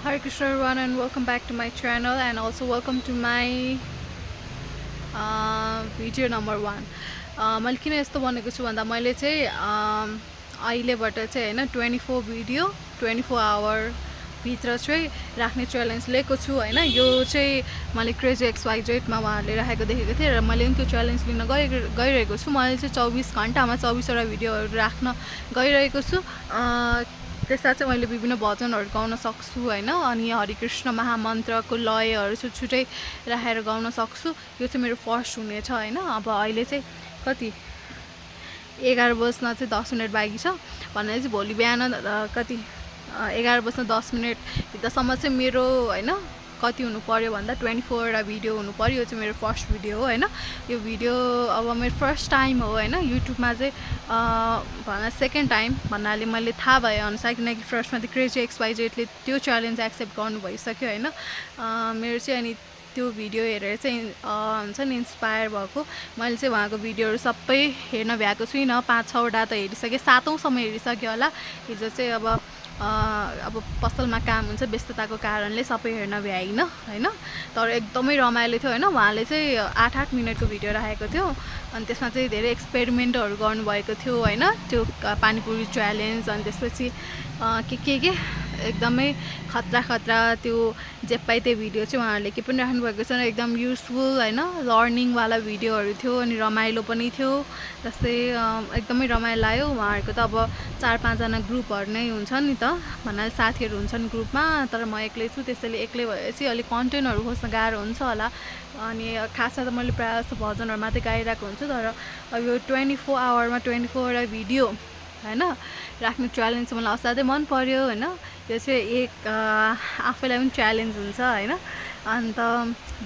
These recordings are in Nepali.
Hare Krishna everyone and welcome back to my channel and also welcome to my video number 1. मैले किन यस्तो भनेको छु भन्दा मैले चाहिँ अहिलेबाट चाहिँ हैन 24 भिडियो 24 आवर भित्र चाहिँ राख्ने च्यालेन्ज लिएको छु हैन। यो चाहिँ मैले क्रेजी XYZ मा उहाँहरूले राखेको देखेको थिएँ र मैले पनि त्यो च्यालेन्ज लिन गइरहेको छु। मैले चाहिँ 24 घण्टामा 24 वटा भिडियोहरू राख्न गइरहेको छु। त्यसमा चाहिँ मैले विभिन्न भजनहरू गाउन सक्छु हैन। अनि हरिकृष्ण महामन्त्रको लयहरू छुट्टै राखेर गाउन सक्छु। यो चाहिँ मेरो फर्स्ट हुनेछ हैन। अब अहिले चाहिँ कति 11 बज्न चाहिँ 10 मिनेट बाँकी छ भनेर चाहिँ भोलि बिहान कति 11 बज्न 10 मिनेट भित्रसम्म चाहिँ मेरो हैन कति हुनु पर्यो भन्दा 24 वटा भिडियो हुनु पर्यो। यो चाहिँ मेरो फर्स्ट भिडियो हो हैन। यो भिडियो अब मेरो फर्स्ट टाइम हो हैन युट्युबमा चाहिँ भन्न सेकेन्ड टाइम भन्नाले मैले थाहा भए अनुसार किनकि फर्स्टमा त क्रेजी XYZ ले त्यो च्यालेन्ज एक्सेप्ट गर्नु भइसक्यो हैन। मेरो चाहिँ अनि त्यो भिडियो हेरेर चाहिँ हुन्छ नि इन्स्पायर भएको। मैले चाहिँ उहाँको भिडियोहरू सबै हेर्न भ्याएको छुइनँ। 5-6 वटा त हेरिसकेँ, 7औँसम्म हेरिसकेँ होला। हिजो चाहिँ अब पसलमा काम हुन्छ व्यस्तताको कारणले सबै हेर्न भ्याइन हैन। तर एकदमै रमाइलो थियो हैन। उहाँले चाहिँ 8-8 मिनेटको भिडियो राखेको थियो अनि त्यसमा चाहिँ धेरै एक्सपेरिमेन्टहरू गर्नुभएको थियो हैन। त्यो पानीपुरी च्यालेन्ज अनि त्यसपछि के एकदमै खतरा त्यो जे पाइ त्यो भिडियो चाहिँ उहाँहरूले के पनि राख्नुभएको छ एकदम युजफुल हैन लर्निङवाला भिडियोहरू थियो अनि रमाइलो पनि थियो। जस्तै एकदमै रमाइलो लाग्यो। उहाँहरूको त अब 4-5 जना ग्रुपहरू नै हुन्छ नि त भन्नाले साथीहरू हुन्छन् ग्रुपमा। तर म एक्लै छु त्यसैले एक्लै भएपछि अलिक कन्टेन्टहरू खोज्न गाह्रो हुन्छ होला। अनि खासमा त मैले प्रायः जस्तो भजनहरू मात्रै गाइरहेको हुन्छु। तर अब यो 24 आवरमा 24 वटा भिडियो हैन राख्ने च्यालेन्ज मलाई असाध्यै मन पर्यो हैन। यो चाहिँ एक आफैलाई पनि च्यालेन्ज हुन्छ हैन। अन्त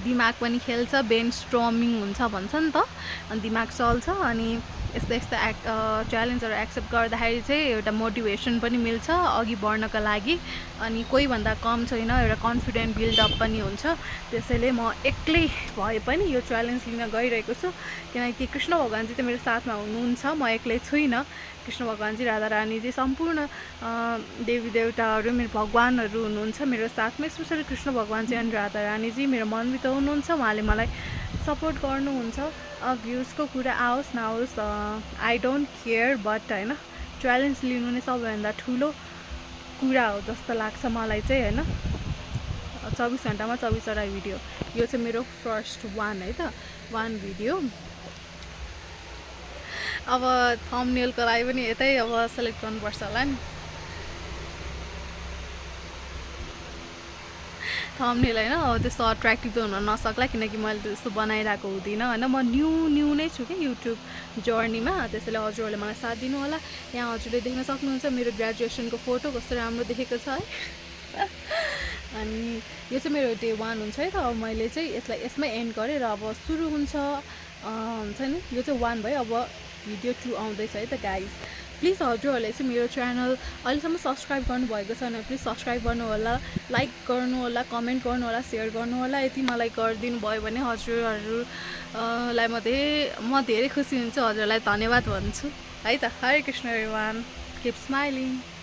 दिमाग पनि खेल्छ, ब्रेन स्ट्रमिङ हुन्छ भन्छ नि त, अनि दिमाग चल्छ। अनि यस्ता च्यालेन्जहरू एक्सेप्ट गर्दाखेरि चाहिँ एउटा मोटिभेसन पनि मिल्छ अघि बढ्नका लागि। अनि कोही भन्दा कम छैन, एउटा कन्फिडेन्ट बिल्डअप पनि हुन्छ। त्यसैले म एक्लै भए पनि यो च्यालेन्ज लिन गइरहेको छु किनकि कृष्ण भगवानजी त मेरो साथमा हुनुहुन्छ, म एक्लै छुइनँ। कृष्ण भगवानजी, राधा रानीजी, सम्पूर्ण देवी देवताहरू मेरो भगवानहरू हुनुहुन्छ मेरो साथमा। स्पेसली कृष्ण भगवानजी अनि राधा रानीजी मेरो मनभित्र हुनुहुन्छ। उहाँले मलाई सपोर्ट गर्नुहुन्छ। भ्युजको कुरा आओस् नआओस् आई डोन्ट केयर, बट हैन च्यालेन्ज लिनु नै सबैभन्दा ठुलो कुरा हो जस्तो लाग्छ मलाई चाहिँ हैन। 24 घण्टामा 24 वटा भिडियो, यो चाहिँ मेरो फर्स्ट वान है त 1 भिडियो। अब थम्बनेलको लागि पनि यतै अब सेलेक्ट गर्नुपर्छ होला नि थम्बनेल हैन। अब त्यस्तो अट्र्याक्टिभ त हुन नसक्ला किनकि मैले त्यस्तो बनाइरहेको हुँदिनँ हैन। म न्यू नै छु कि युट्युब जर्नीमा। त्यसैले हजुरहरूले मलाई साथ दिनु होला। यहाँ हजुरले देख्न सक्नुहुन्छ मेरो ग्रेजुएसनको फोटो कस्तो राम्रो देखेको छ है। अनि यो चाहिँ मेरो डे 1 हुन्छ है त। अब मैले चाहिँ यसलाई यसमै एन्ड गरेँ र अब सुरु हुन्छ नि। यो चाहिँ 1 भयो। अब भिडियो 2 आउँदैछ है त गाइज। प्लिज हजुरहरूले चाहिँ मेरो च्यानल अहिलेसम्म सब्सक्राइब गर्नुभएको छैन प्लिज सब्सक्राइब गर्नु होला, लाइक गर्नु होला, कमेन्ट गर्नु होला, सेयर गर्नु होला। यति मलाई गरिदिनु भयो भने हजुरहरूलाई म धेरै खुसी हुन्छु। हजुरलाई धन्यवाद भन्छु है त। हरे कृष्ण एभ्रिवान, किप स्माइलिङ।